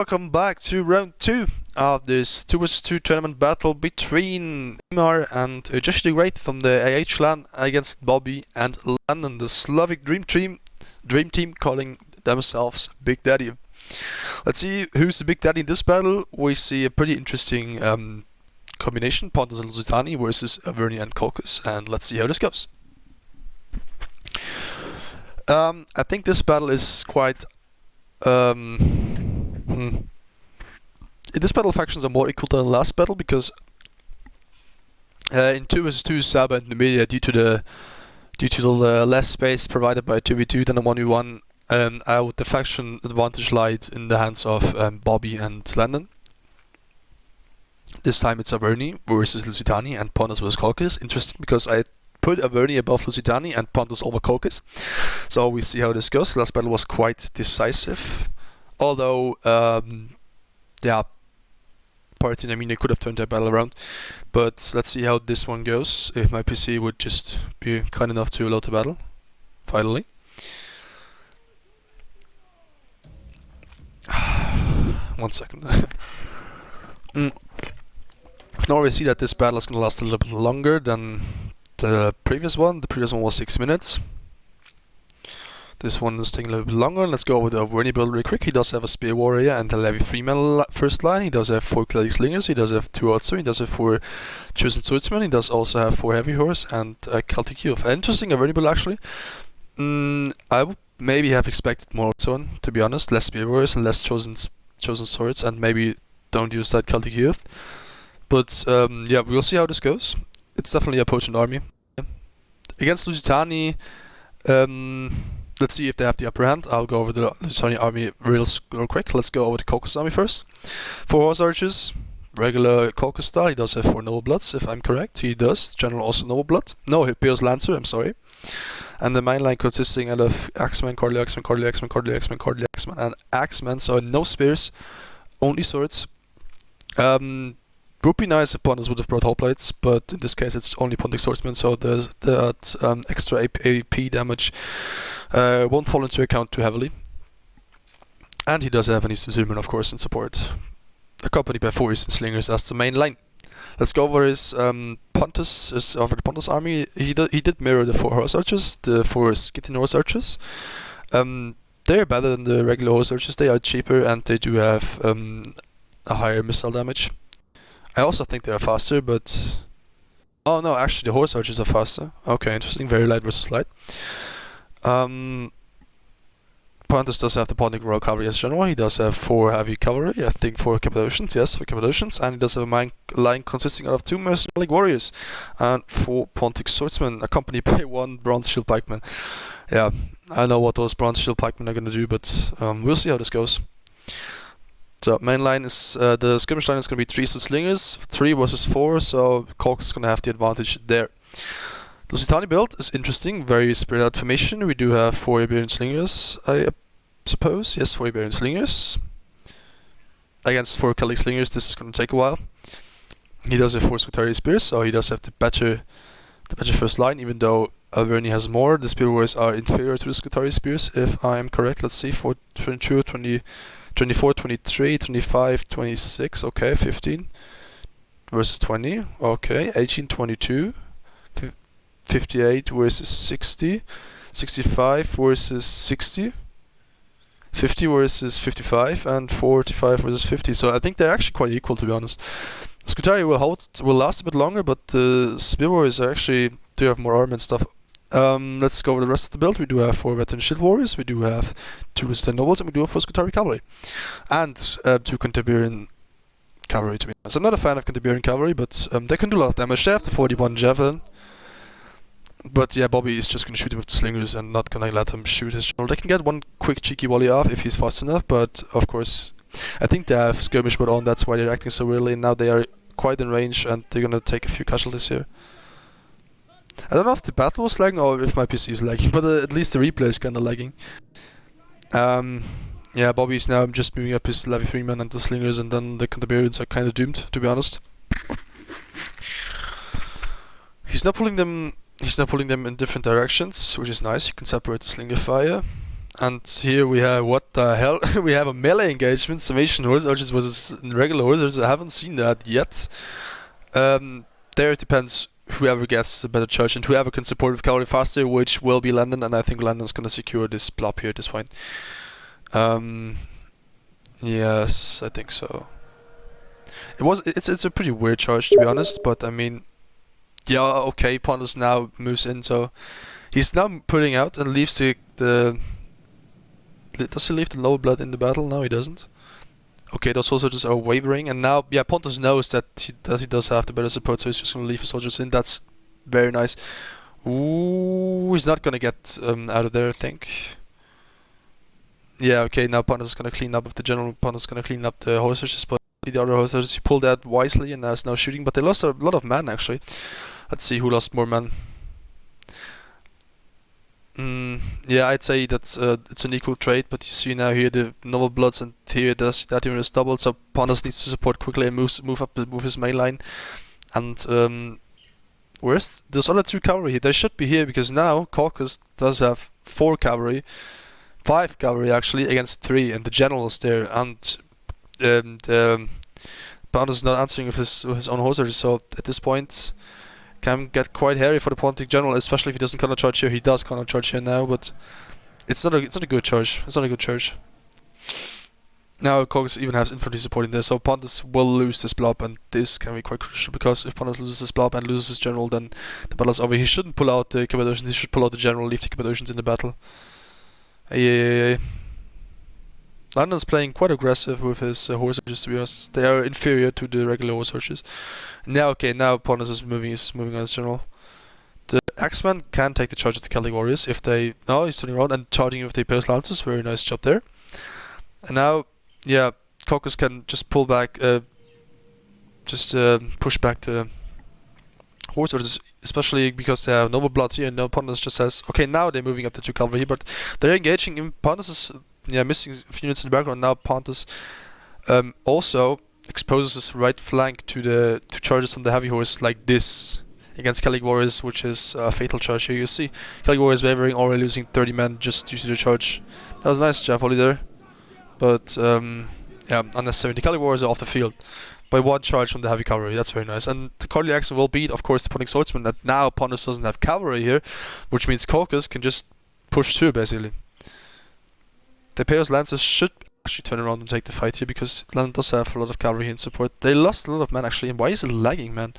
Welcome back to round 2 of this 2 vs 2 tournament battle between Neymar and Josh the Great from the AH clan against Bobby and Landon, the Slavic Dream Team calling themselves Big Daddy. Let's see who's the Big Daddy in this battle. We see a pretty interesting combination, Pontus and Lusitani versus Averni and Caucus, and let's see how this goes. I think this battle is quite this battle factions are more equal than the last battle because in 2 vs 2 Saba and Numidia, due to the less space provided by 2v2 than a 1v1, the faction advantage lied in the hands of Bobby and Landon. This time it's Averni versus Lusitani and Pontus versus Caucus. Interesting because I put Averni above Lusitani and Pontus over Caucus. So we see how this goes. The last battle was quite decisive. Although, Party and Amina could have turned that battle around. But let's see how this one goes. If my PC would just be kind enough to load the battle. Finally. One second. Now we see that this battle is going to last a little bit longer than the previous one. The previous one was 6 minutes. This one is taking a little bit longer. Let's go over the Averni build really quick. He does have a Spear Warrior and a Levi 3-man first line. He does have 4 Cleric Slingers. He does have 2 Otsu. He does have 4 Chosen Swordsmen. He does also have 4 Heavy Horse and a Celtic Youth. Interesting Averni build actually. I would maybe have expected more Otsu, to be honest. Less Spear Warriors and less Chosen Swords, and maybe don't use that Celtic Youth. But yeah, we'll see how this goes. It's definitely a potent army. Against Lusitani, let's see if they have the upper hand. I'll go over the Lusitani army real quick. Let's go over the Caucus army first. 4 Horse Archers, regular Caucus style. He does have 4 Noble Bloods, if I'm correct. He does. General also Noble Blood. No, Hippios Lancer, I'm sorry. And the main line consisting out of Axeman, Cordley Axeman, Cordley Axeman, Cordley Axeman, Cordley Axeman, and Axeman. So no spears, only swords. Would be nice if Pontus would have brought Hoplites, but in this case it's only Pontic Swordsman, so that extra AP damage won't fall into account too heavily. And he does have an Eastern Spearman, of course, in support, accompanied by 4 Eastern Slingers as the main line. Let's go over his Pontus, over the Pontus army. He did mirror the 4 Horse Archers, the 4 Scythian Horse Archers. They're better than the regular Horse Archers. They are cheaper and they do have a higher missile damage. I also think they are faster, but... Oh no, actually the Horse Archers are faster. Okay, interesting. Very light versus light. Pontus does have the Pontic Royal Cavalry as general. He does have 4 heavy cavalry, I think 4 Cappadocians, yes, 4 Cappadocians. And he does have a line consisting of 2 mercenary warriors and 4 Pontic Swordsmen, accompanied by 1 Bronze Shield Pikeman. Yeah, I know what those Bronze Shield Pikemen are gonna do, but we'll see how this goes. So main line is the skirmish line is going to be 3 Slingers, 3 versus 4, so Caucus is going to have the advantage there. The Lusitani build is interesting, very spread out formation. We do have 4 Iberian Slingers, I suppose. Yes, 4 Iberian Slingers. Against 4 Celtic Slingers, this is going to take a while. He does have 4 Scutari Spears, so he does have the better first line, even though Averni has more. The Spear Warriors are inferior to the Scutari Spears, if I am correct. Let's see, 4, 22, 20... 24, 23, 25, 26, okay, 15 versus 20, okay, 18, 22, 58 versus 60, 65 versus 60, 50 versus 55, and 45 versus 50. So I think they're actually quite equal, to be honest. Scutari will last a bit longer, but the Spear Warriors are actually do have more armor and stuff. Let's go over the rest of the build. We do have 4 Veteran Shield Warriors, we do have 2 Resistant Nobles, and we do have 4 Scutari Cavalry. And 2 Cantabrian Cavalry, to be honest. I'm not a fan of Cantabrian Cavalry, but they can do a lot of damage. They have the 41 Javelin. But yeah, Bobby is just going to shoot him with the Slingers and not going to let him shoot his general. They can get 1 quick cheeky volley off if he's fast enough, but of course, I think they have Skirmish mode on, that's why they're acting so early. Now they are quite in range and they're going to take a few casualties here. I don't know if the battle was lagging or if my PC is lagging, but at least the replay is kinda lagging. Yeah, Bobby's now just moving up his Levi 3-man and the Slingers, and then the Cantabrians are kinda doomed, to be honest. He's not pulling them in different directions, which is nice. You can separate the Slinger fire. And here we have, what the hell? We have a melee engagement, summation horse archers versus regular horse archers. I haven't seen that yet. There it depends whoever gets the better charge and whoever can support with cavalry faster, which will be Landon, and I think Landon's gonna secure this blob here at this point. Yes, I think so. It's a pretty weird charge, to be honest, but I mean, yeah, okay, Pontus now moves in, so he's now putting out and leaves the does he leave the lower blood in the battle? No, he doesn't. Okay, those soldiers are wavering, and now, yeah, Pontus knows that he does have the better support, so he's just gonna leave his soldiers in. That's very nice. Ooh, he's not gonna get out of there, I think. Yeah, okay, now Pontus is gonna clean up with the general. Pontus is gonna clean up the horse archers, but the other horse archers, he pulled that wisely, and now is now shooting, but they lost a lot of men, actually. Let's see who lost more men. Yeah, I'd say that it's an equal trade, but you see now here the noble bloods, and here that even is doubled, so Pontus needs to support quickly and move his main line. And where's those other 2 cavalry? They should be here, because now Caucus does have 4 cavalry, 5 cavalry actually, against 3, and the general is there, and Pontus is not answering with his own horse archers, so at this point can get quite hairy for the Pontic general, especially if he doesn't counter charge here. He does counter charge here now, but it's not a good charge. It's not a good charge. Now Caucus even has infantry supporting this, so Pontus will lose this blob, and this can be quite crucial, because if Pontus loses this blob and loses his general, then the battle is over. He shouldn't pull out the Cappadocians, he should pull out the general, leave the Cappadocians in the battle. Yeah. London's playing quite aggressive with his horse archers, to be honest. They are inferior to the regular horse archers. Now Pontus is moving on his general. The Axemen can take the charge of the Celtic warriors if they... Oh, he's turning around and charging with the Imperial Lancers. Very nice job there. And now, yeah, Caucus can just pull back, push back the horse archers, especially because they have noble blood here, and now Pontus just says, okay, now they're moving up the 2 cavalry here, but they're engaging in Pontus is... Yeah, missing a few units in the background. Now Pontus also exposes his right flank to charges on the heavy horse like this against Celtic warriors, which is a fatal charge here. You see Celtic warriors wavering, already losing 30 men just due to the charge. That was nice, javelry there, but yeah, unnecessary. The Celtic warriors are off the field by 1 charge from the heavy cavalry. That's very nice. And the cavalry action will beat, of course, the Pontic swordsman. And now Pontus doesn't have cavalry here, which means Caucus can just push through basically. The Imperial Lancers should actually turn around and take the fight here, because London does have a lot of cavalry here in support. They lost a lot of men actually, and why is it lagging, man?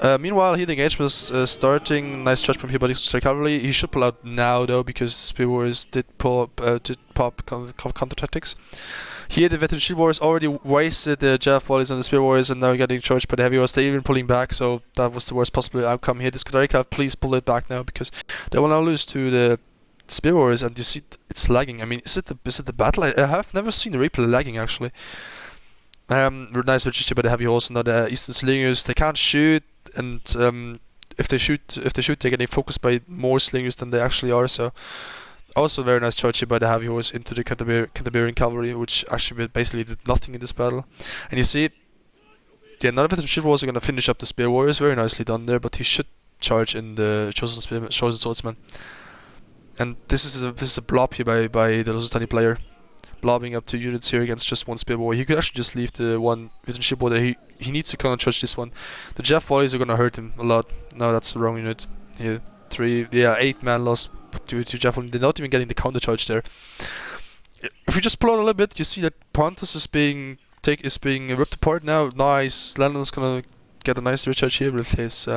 Meanwhile, here the engagement is starting. Nice charge from here by the cavalry. He should pull out now though, because the Spear Warriors did pop counter tactics. Here the Veteran Shield Warriors already wasted the Jav volleys on the Spear Warriors, and now getting charged by the Heavy Warriors. They're even pulling back, so that was the worst possible outcome here. This Cav, please pull it back now, because they will now lose to the Spear Warriors, and you see it's lagging. I mean, is it the battle? I have never seen the replay lagging actually. Nice retreat by the heavy horse, and now the Eastern Slingers. They can't shoot, and if they shoot, they're getting focused by more slingers than they actually are. So, also very nice charge here by the heavy horse into the Canterbury cavalry, which actually basically did nothing in this battle. And you see, yeah, none of the shield warriors are gonna finish up the Spear Warriors. Very nicely done there, but he should charge in the chosen swordsman. And this is a blob here by the Lusitani player, blobbing up 2 units here against just 1 Spear Warrior. He could actually just leave the 1 Written Ship Warrior. He needs to counter charge this one. The Jeff volleys are gonna hurt him a lot. No, that's the wrong unit. Here, 8 man lost due to Jeff volley. They're not even getting the counter charge there. If we just pull out a little bit, you see that Pontus is being ripped apart now. Nice. Landon's gonna get a nice recharge here with his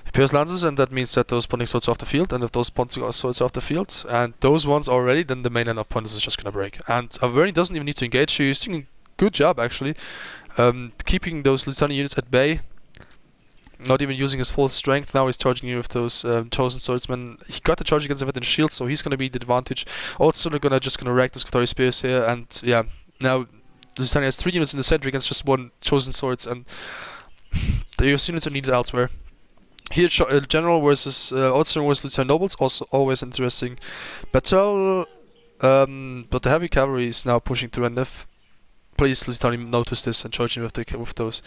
Imperial Lancers, and that means that those Pontic swords are off the field, and if those Pontic swords are off the field, and those ones are already, then the main line of Pontus is just gonna break. And Averni doesn't even need to engage, so he's doing a good job actually, keeping those Lusitani units at bay, not even using his full strength. Now he's charging you with those chosen swordsmen. He got the charge against the Veteran Shield, so he's gonna be the advantage. Also they're just gonna wreck the Scutari Spears here, and yeah, now Lusitani has 3 units in the center against just 1 chosen swords, and the units are needed elsewhere. Here, General versus Outstern versus Lieutenant Nobles, also always interesting battle. But the heavy cavalry is now pushing through, and if please Lusitani notice this and charging with those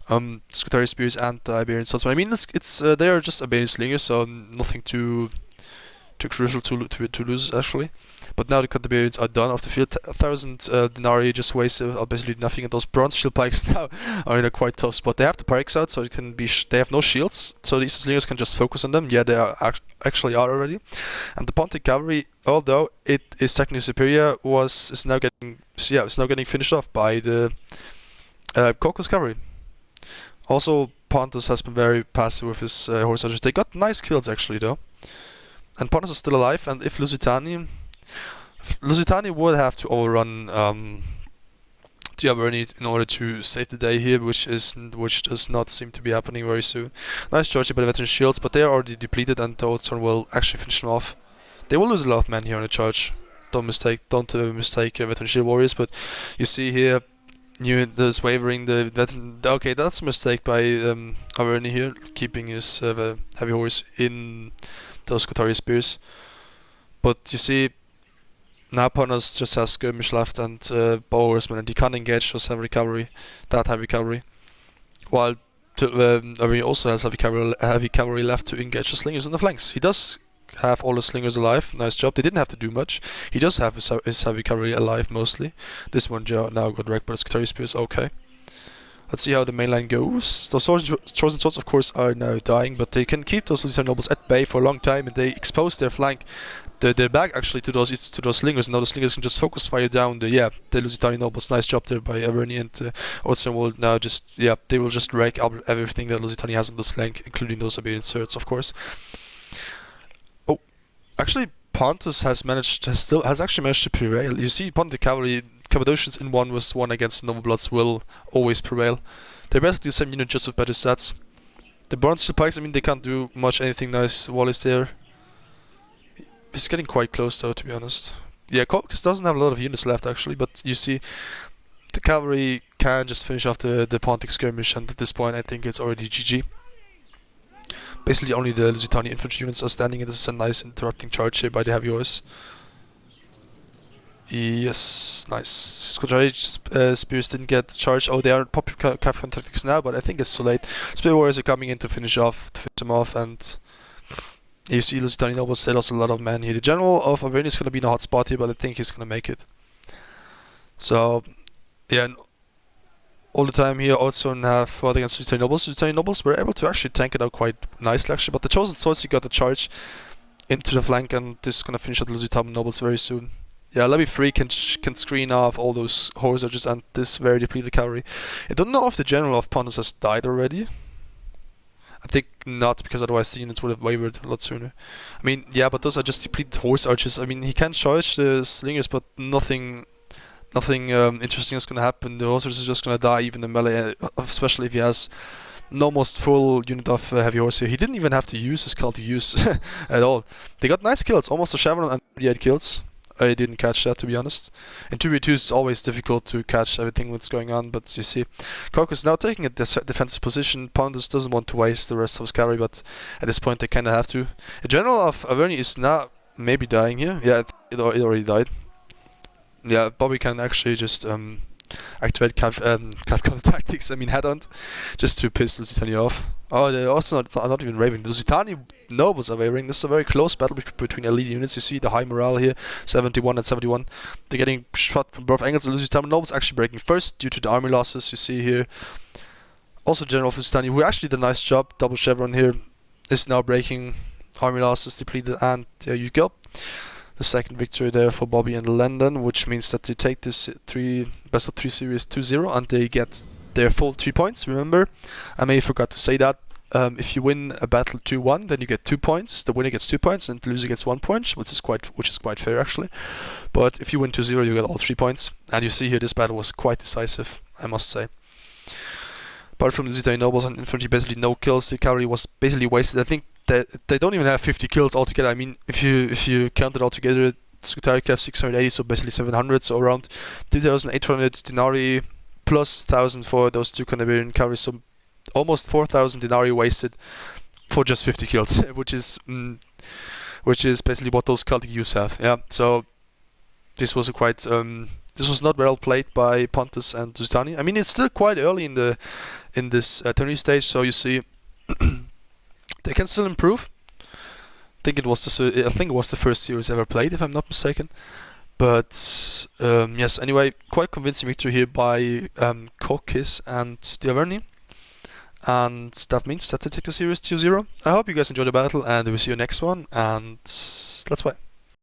Scutari Spears and the Iberian swords. I mean, it's they are just Iberian slingers, so nothing too too crucial to lose actually. But now the Canterburyans are done off the field. 1,000 denarii just wasted are basically nothing, and those bronze shield pikes now are in a quite tough spot. They have the pikes out, so it can be they have no shields, so these slingers can just focus on them. Yeah, they are actually are already. And the Pontic cavalry, although it is technically superior, is now getting finished off by the Caucasus cavalry. Also, Pontus has been very passive with his horse archers. They got nice kills actually though. And Pontus is still alive, and if Lusitani would have to overrun Diaberni in order to save the day here, which does not seem to be happening very soon. Nice charge by the veteran shields, but they are already depleted, and the Oathsworn will actually finish them off. They will lose a lot of men here on the charge. Don't mistake veteran shield warriors, but you see here, there's wavering the veteran. Okay, that's a mistake by Averni here, keeping his heavy horse in those Qatari spears. But you see, now Pontus just has skirmish left and bow horsemen, and he can't engage those heavy cavalry, while Averni also has heavy cavalry left to engage the slingers in the flanks. He does have all the slingers alive. Nice job. They didn't have to do much. He does have his heavy cavalry alive mostly. This one now got wrecked by the Qatari spears. Okay. Let's see how the main line goes. Those chosen swords, of course, are now dying, but they can keep those Lusitanian nobles at bay for a long time, and they expose their flank, their back actually to those slingers. And now the slingers can just focus fire down the Lusitanian nobles. Nice job there by Averni, and Oathsworn will now they will just wreck everything that Lusitania has on this flank, including those Iberian swords, of course. Oh, actually, Pontus has actually managed to prevail. You see, Pontic cavalry. Cappadocians in 1v1 against Noble Bloods will always prevail. They're basically the same unit, just with better stats. The Bronze Shield Pikes, I mean, they can't do anything nice while he's there. He's getting quite close though, to be honest. Yeah, Caucasus doesn't have a lot of units left actually, but you see, the cavalry can just finish off the Pontic skirmish, and at this point I think it's already GG. Basically only the Lusitania infantry units are standing, and this is a nice interrupting charge here by the heavy horse. Yes, nice. Qatari spears didn't get charged. Oh, they are popular Capcom tactics now, but I think it's too late. Spear warriors are coming in to finish them off, and you see Lusitania nobles, they lost a lot of men here. The general of Averni is gonna be in a hot spot here, but I think he's gonna make it. So, yeah, and all the time here, Oathsworn have fought against Lusitania nobles. Lusitania nobles were able to actually tank it out quite nicely, actually, but the chosen swords, he got the charge into the flank, and this is gonna finish out the Lusitania nobles very soon. Yeah, Levy 3 can screen off all those horse archers and this very depleted cavalry. I don't know if the general of Pontus has died already. I think not, because otherwise the units would have wavered a lot sooner. I mean, yeah, but those are just depleted horse archers. I mean, he can charge the slingers, but nothing interesting is gonna happen. The horse archers are just gonna die, even in melee, especially if he has an almost full unit of heavy horse here. He didn't even have to use his call to use at all. They got nice kills, almost a chevron and 38 kills. I didn't catch that, to be honest. In 2v2 it's always difficult to catch everything that's going on, but you see, Caucasus now taking a defensive position. Pontus doesn't want to waste the rest of his cavalry, but at this point they kinda have to. The general of Averni is now maybe dying here. Yeah, it already died. Yeah, Bobby can actually just activate Capcom tactics, I mean headhunt, just to piss Lusitania off. Oh, they're also not even wavering. The Lusitania nobles are wavering. This is a very close battle between elite units. You see the high morale here, 71 and 71. They're getting shot from both angles. The Lusitania nobles actually breaking first due to the army losses. You see here. Also, General of Lusitania, who actually did a nice job, double chevron here, is now breaking army losses, depleted, and there you go. The second victory there for Bobby and London, which means that they take this best of 3 series 2-0, and they get their full 3 points. Remember, I may have forgot to say that. If you win a battle 2-1, then you get 2 points. The winner gets 2 points, and the loser gets 1 point, which is quite fair actually. But if you win 2-0, you get all 3 points. And you see here, this battle was quite decisive, I must say. Apart from the Lusitania nobles and infantry, basically no kills. The cavalry was basically wasted. I think that they don't even have 50 kills altogether. I mean, if you count it all together, Qatari have 680, so basically 700, so around 2,800 denarii plus 1,000 for those 2 Canterburyan cavalry, so almost 4,000 denarii wasted for just 50 kills, which is basically what those Celtic youths have. Yeah, so this was this was not well played by Pontus and Lusitania. I mean, it's still quite early in this tourney stage, so you see they can still improve. I think it was the first series ever played, if I'm not mistaken. But yes, anyway, quite convincing victory here by Kokis and Diaverni. And that means that they take the series 2-0. I hope you guys enjoyed the battle, and we will see you next one, and let's play.